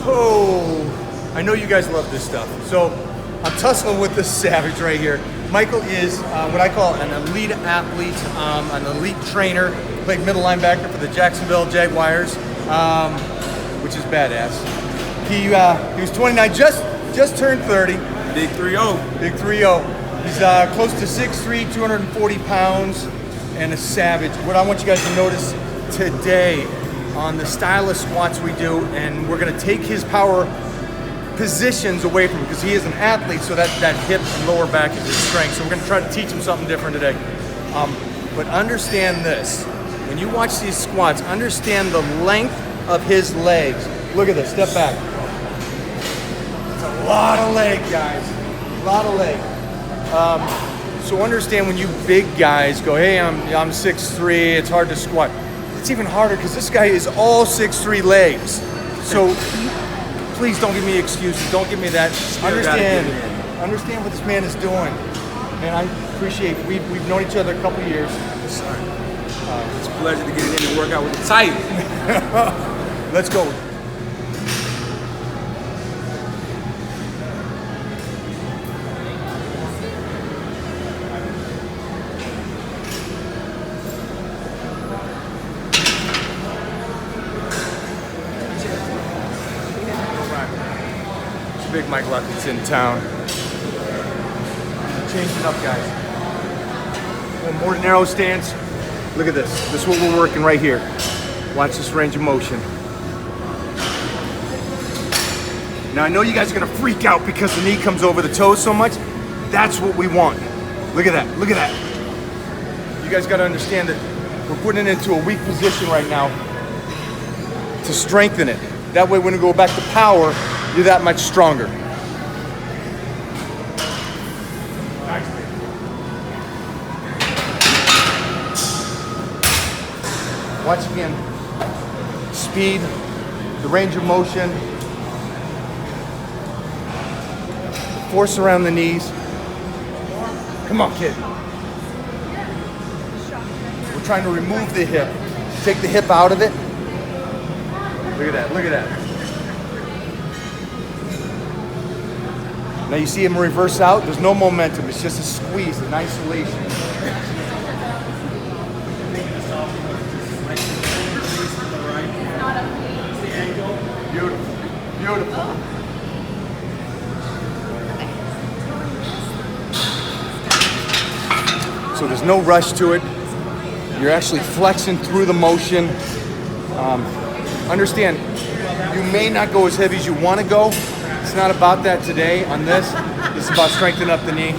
Oh, I know you guys love this stuff. So I'm tussling with this savage right here. Michael is what I call an elite athlete, an elite trainer. Played middle linebacker for the Jacksonville Jaguars, which is badass. He was 29, just turned 30. Big 3-0. Big 3-0. He's close to 6'3", 240 pounds, and a savage. What I want you guys to notice today on the style of squats we do, and we're gonna take his power positions away from him because he is an athlete, so that hip and lower back is his strength. So we're gonna try to teach him something different today. But understand this, when you watch these squats, understand the length of his legs. Look at this, step back. It's a lot of leg, guys, a lot of leg. So understand when you big guys go, hey, I'm 6'3", it's hard to squat. It's even harder because this guy is all 6'3" legs. So please don't give me excuses. Don't give me that. Understand what this man is doing. And I appreciate it. We've known each other a couple years. Yes, sir. It's a pleasure to get in and work out with the Titan. Let's go. Big Mike Lockley's in town. Changing up, guys. One more narrow stance. Look at this. This is what we're working right here. Watch this range of motion. Now I know you guys are gonna freak out because the knee comes over the toes so much. That's what we want. Look at that. Look at that. You guys gotta understand that we're putting it into a weak position right now to strengthen it. That way when we go back to power, you're that much stronger. Watch again. Speed, the range of motion, the force around the knees. Come on, kid. We're trying to remove the hip. Take the hip out of it. Look at that, look at that. Now you see him reverse out, there's no momentum, it's just a squeeze, an isolation. Beautiful, beautiful. So there's no rush to it. You're actually flexing through the motion. Understand, you may not go as heavy as you want to go. It's not about that today on this. It's about strengthening up the knee.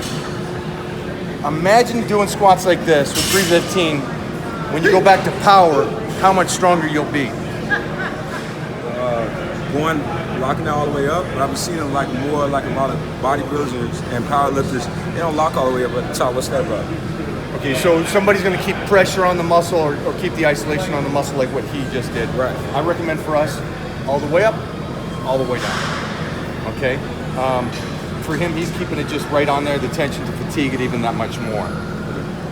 Imagine doing squats like this with 315. When you go back to power, how much stronger you'll be. Locking out all the way up, but I've been seeing them like more like a lot of bodybuilders and powerlifters. They don't lock all the way up at the top. What's that about? Okay, so somebody's going to keep pressure on the muscle or keep the isolation on the muscle like what he just did. Right. I recommend for us all the way up, all the way down. Okay, for him, he's keeping it just right on there. The tension to fatigue it even that much more.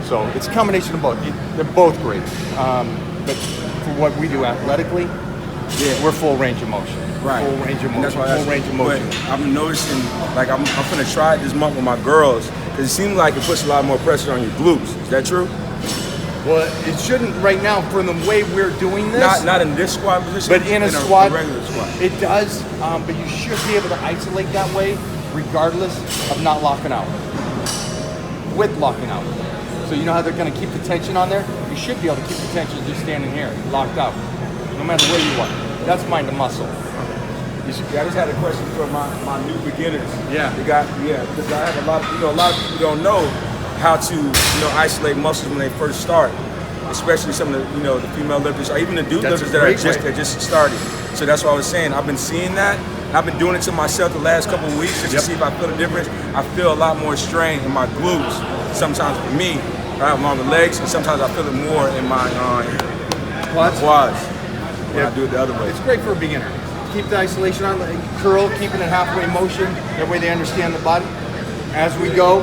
So it's a combination of both. They're both great. But for what we do athletically, yeah, we're full range of motion. Right. Full range of motion. That's why full range of motion. But I've been noticing, like I'm gonna try it this month with my girls, because it seems like it puts a lot more pressure on your glutes. Is that true? Well, it shouldn't right now for the way we're doing this. Not in this squat position, but in a squat, regular squat. It does, but you should be able to isolate that way regardless of not locking out. With locking out. So you know how they're gonna keep the tension on there? You should be able to keep the tension just standing here, locked out. No matter where you are. That's mind to muscle. I just had a question for my new beginners. Yeah. Because I have a lot of people don't know how to, isolate muscles when they first start, especially some of the, the female lifters or even the dude lifters that are just started. So that's what I was saying. I've been seeing that. I've been doing it to myself the last couple of weeks just to see if I feel the difference. I feel a lot more strain in my glutes. Sometimes for me, I have longer legs, and sometimes I feel it more in my quads when I do it the other way. It's great for a beginner. Keep the isolation on, the curl, keeping it halfway motion. That way they understand the body. As we go,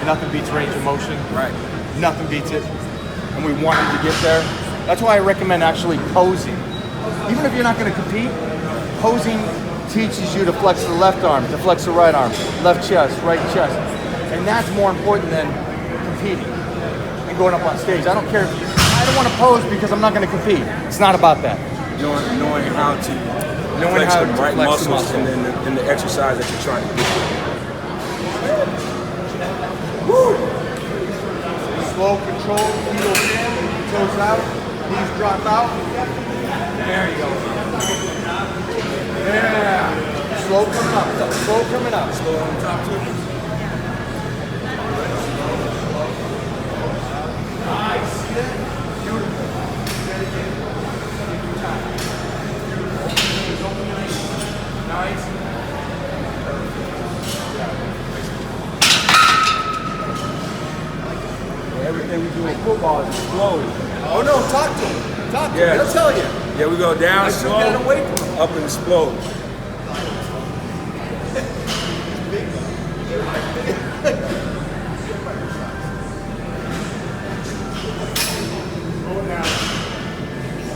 nothing beats range of motion. Right. Nothing beats it. And we want them to get there. That's why I recommend actually posing. Even if you're not going to compete, Posing teaches you to flex the left arm, to flex the right arm, left chest, right chest. And that's more important than competing and going up on stage. I don't care if I don't want to pose because I'm not going to compete. It's not about that. Knowing how to flex the right muscles in the exercise that you're trying to do. Woo! Slow control, heels in, toes out, knees drop out. There you go. Yeah. Slow coming up, slow coming up. Slow on top too. Nice. See that? Beautiful. Very good. Take your time. Nice. Everything we do in football is exploding. Oh no, talk to him. Talk to him. He'll tell you. Yeah, we go down slow, get away from him. up and explode.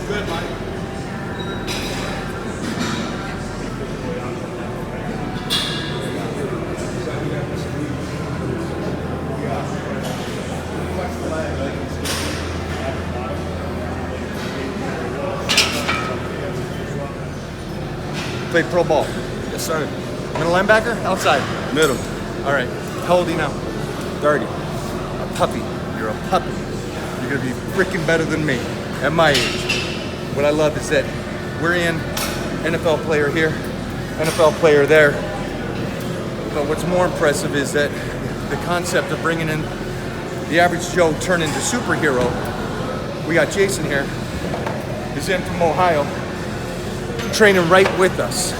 Good, Mike. Played pro ball. Yes, sir. Middle linebacker? Outside? Middle. All right. How old are you now? 30. A puppy. You're a puppy. You're going to be freaking better than me at my age. What I love is that we're in NFL player here, NFL player there. But what's more impressive is that the concept of bringing in the average Joe turn into superhero. We got Jason here. He's in from Ohio, training right with us.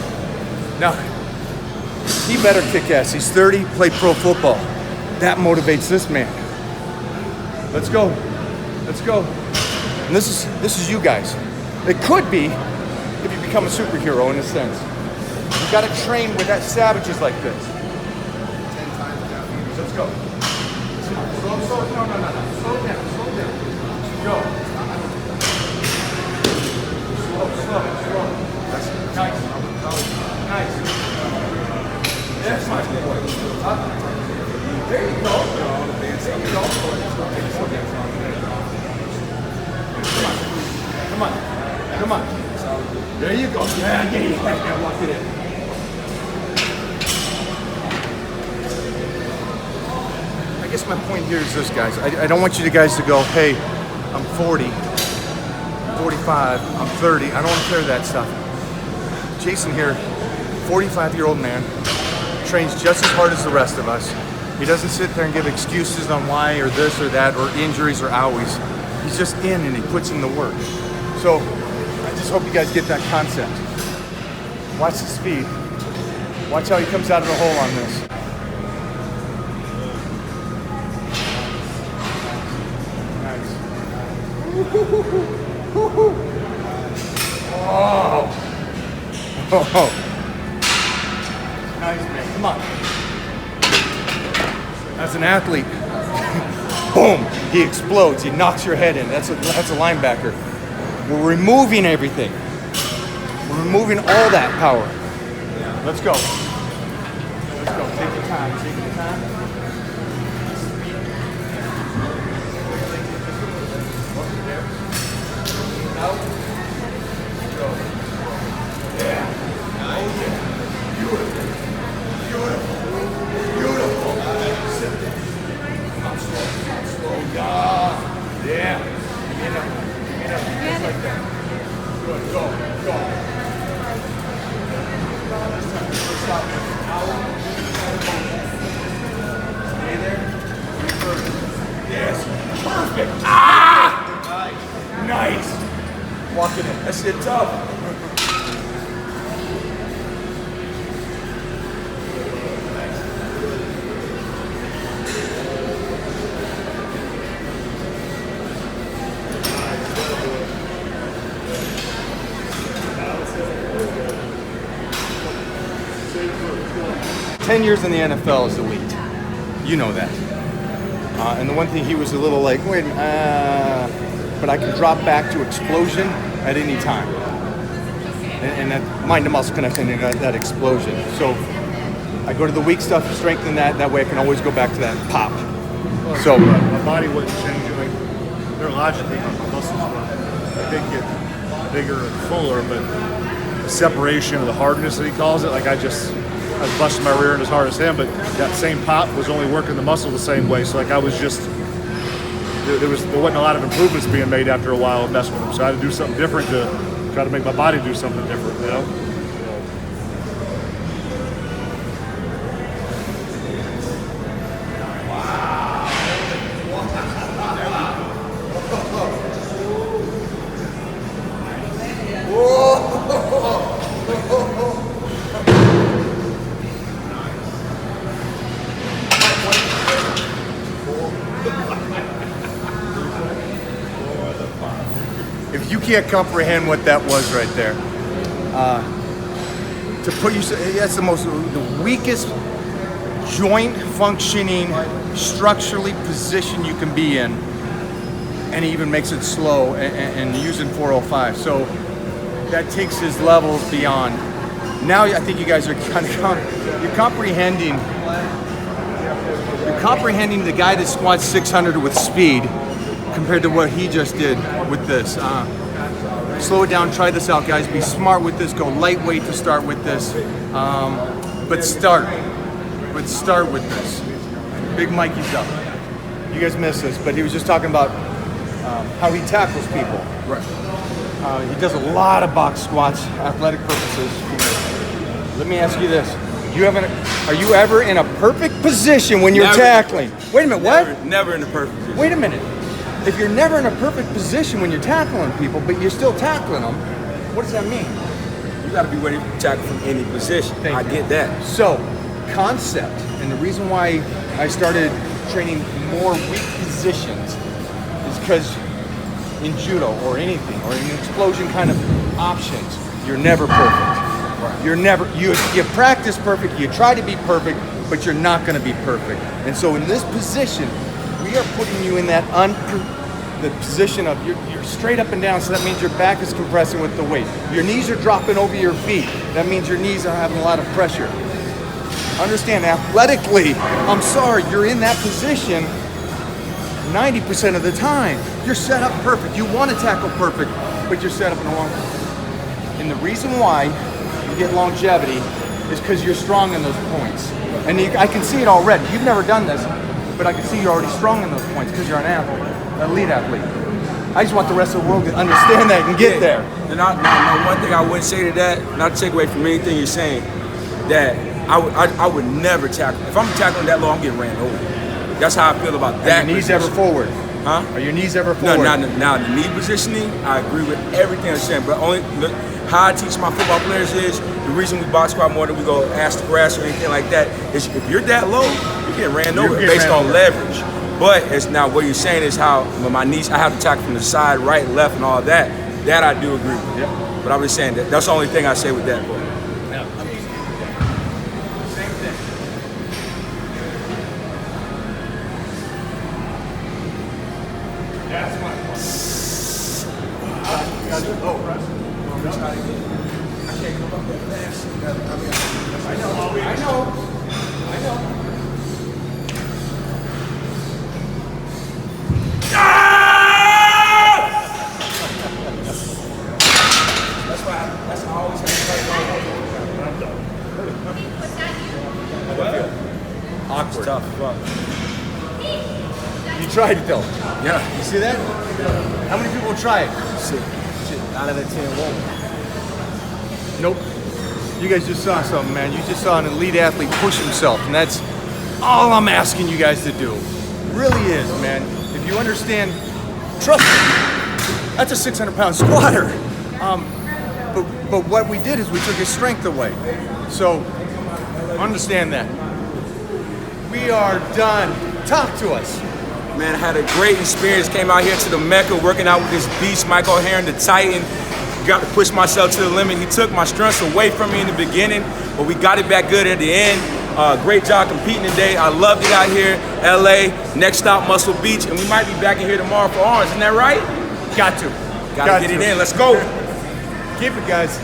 Now, he better kick ass. He's 30, played pro football. That motivates this man. Let's go. Let's go. And this is you guys. It could be if you become a superhero in a sense. You gotta train with that savages like this. 10 times down. Let's go. Slow, no. Slow down. Go. Slow. That's nice. That's my boy. There you go. Come on. There you go. Yeah. Lock it in. I guess my point here is this, guys. I don't want you guys to go, hey, I'm 40, 45, I'm 30. I don't want to carry that stuff. Jason here, 45-year-old man, trains just as hard as the rest of us. He doesn't sit there and give excuses on why or this or that or injuries or owies. He's just in and he puts in the work. So I just hope you guys get that concept. Watch the speed. Watch how he comes out of the hole on this. Nice. Oh. Nice, man. Come on. As an athlete, boom, he explodes. He knocks your head in. That's a linebacker. We're removing everything. We're removing all that power. Let's go. Take your time. Out. Go. Yeah. Oh yeah. Beautiful. Slow. Yeah. Just like that. Good. Go. Stay there. Yes. Perfect. Nice. Walk it in. That's it. Tough. "10 years in the NFL is elite. You know that. And the one thing he was a little like, wait, but I can drop back to explosion at any time. and that mind to muscle connection and that explosion. So I go to the weak stuff, strengthen that. That way I can always go back to that pop. Well, So my body wouldn't change. Like, neurologically, my muscles were, they get bigger and fuller, but the separation of the hardness that he calls it, like I was busting my rear end as hard as him, but that same pop was only working the muscle the same way. So like I was just, there wasn't a lot of improvements being made after a while of messing with him. So I had to do something different to try to make my body do something different, you know? if you can't comprehend what that was right there, to put you, that's the weakest joint functioning, structurally position you can be in, and he even makes it slow and using 405. So that takes his levels beyond. Now I think you guys are kind of you're comprehending the guy that squats 600 with speed compared to what he just did with this. Slow it down, try this out, guys. Be smart with this, go lightweight to start with this. But start with this. Big Mikey's up. You guys missed this, but he was just talking about how he tackles people. Right. He does a lot of box squats, athletic purposes. Let me ask you this. Are you ever in a perfect position when you're tackling? Wait a minute, what? Never in a perfect position. Wait a minute. If you're never in a perfect position when you're tackling people, but you're still tackling them, what does that mean? You got to be ready to tackle from any position. I get that. So, concept, and the reason why I started training more weak positions is because in judo or anything, or in explosion kind of options, you're never perfect. You practice perfect, you try to be perfect, but you're not going to be perfect. And so in this position, we are putting you in that the position of you're straight up and down, so that means your back is compressing with the weight. Your knees are dropping over your feet. That means your knees are having a lot of pressure. Understand, athletically, I'm sorry, you're in that position 90% of the time. You're set up perfect. You want to tackle perfect, but you're set up in the wrong way. And the reason why you get longevity is because you're strong in those points. And I can see it already. You've never done this, but I can see you're already strong in those points because you're an athlete, an elite athlete. I just want the rest of the world to understand that and get there. And one thing I would say to that, not to take away from anything you're saying, that I would never tackle. If I'm tackling that low, I'm getting ran over. That's how I feel about that. Are your knees ever forward? Huh? Are your knees ever forward? No, now the knee positioning, I agree with everything you're saying, but only how I teach my football players is the reason we box squat more than we go ass to grass or anything like that is if you're that low, you're getting ran over based on leverage. But it's now what you're saying is how with my knees, I have to tackle from the side, right, left, and all that. That I do agree with. Yep. But I'm just saying that's the only thing I say with that. Boy. Same thing. That's my point. I can't come up that fast. I know. That's how I always have to Awkward. tough. You tried it though. Yeah. You see that? How many people try it? Shit. 9 out of 10 won't. Nope. You guys just saw something, man. You just saw an elite athlete push himself, and that's all I'm asking you guys to do. It really is, man. If you understand, trust me, that's a 600-pound squatter. But what we did is we took his strength away. So understand that. We are done. Talk to us. Man, I had a great experience. Came out here to the Mecca, working out with this beast, Michael Heron, the Titan. Got to push myself to the limit. He took my strengths away from me in the beginning, but we got it back good at the end. Great job competing today. I loved it out here. LA, next stop Muscle Beach, and we might be back in here tomorrow for Orange. Isn't that right? Got to. Gotta get it in. Let's go. Keep it, guys.